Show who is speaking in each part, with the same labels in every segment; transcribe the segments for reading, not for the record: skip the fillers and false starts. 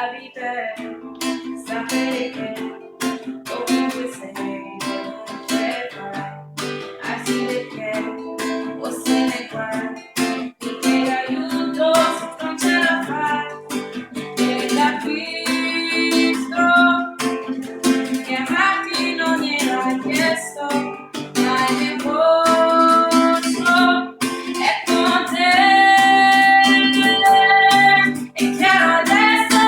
Speaker 1: La vita è sapere che ovunque sei non ce fai, así de que você me guarda e che aiuto se non ce la fai e capisco che amarti non era chiesto ma è posso è con te è chiaro adesso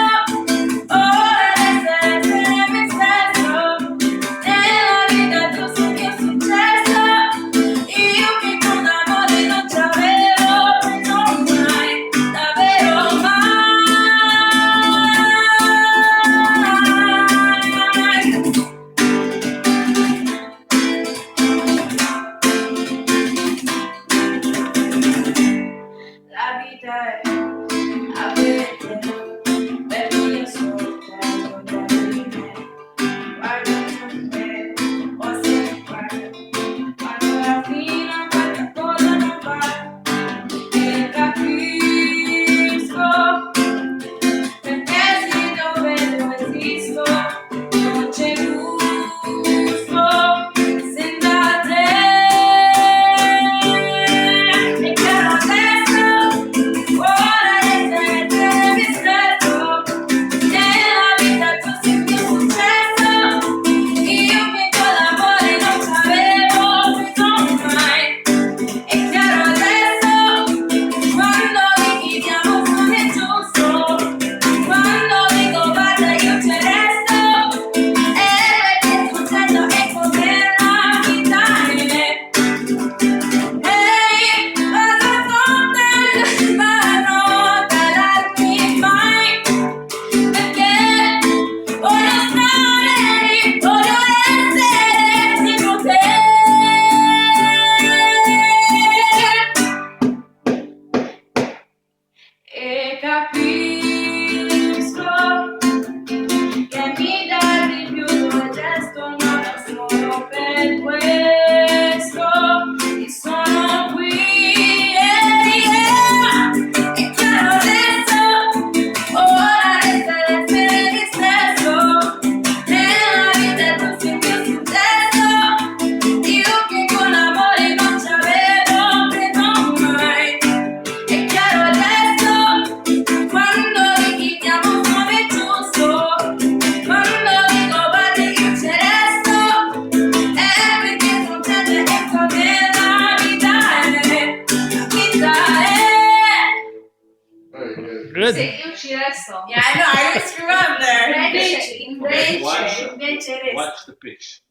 Speaker 1: ora essere me stesso nella vita tu sei il mio successo io che con amore non ci avevo preso mai davvero mai la vita è avere per io soltanto di me guarda con te posso fare quando la fine qualche cosa non va e capisco perché se dove non esisto non c'è gusto senza te è chiaro adesso ora essere me stesso nella vita tu sei il mio successo io che con l'amore non ci avevo preso mai è chiaro adesso quando litighiamo non è giusto quando dico guarda io ci resto e perché successo è come la vita è ehi vado forte ma non calarmi mai perché voglio stare voglio essere con te e capisco che mi dà di più il gesto ma non sono per questo e sono qui è chiaro adesso ora essere me stesso nella vita tu sei il mio successo io che con l'amore non ci avevo preso mai è chiaro adesso quando litighiamo non è giusto quando dico guarda io ci resto è perché succede è come la vita è la vita è
Speaker 2: Good.
Speaker 3: Se io ci resto.
Speaker 1: yeah I know I always remember
Speaker 3: Invece,
Speaker 2: Watch
Speaker 3: invece
Speaker 2: the pitch.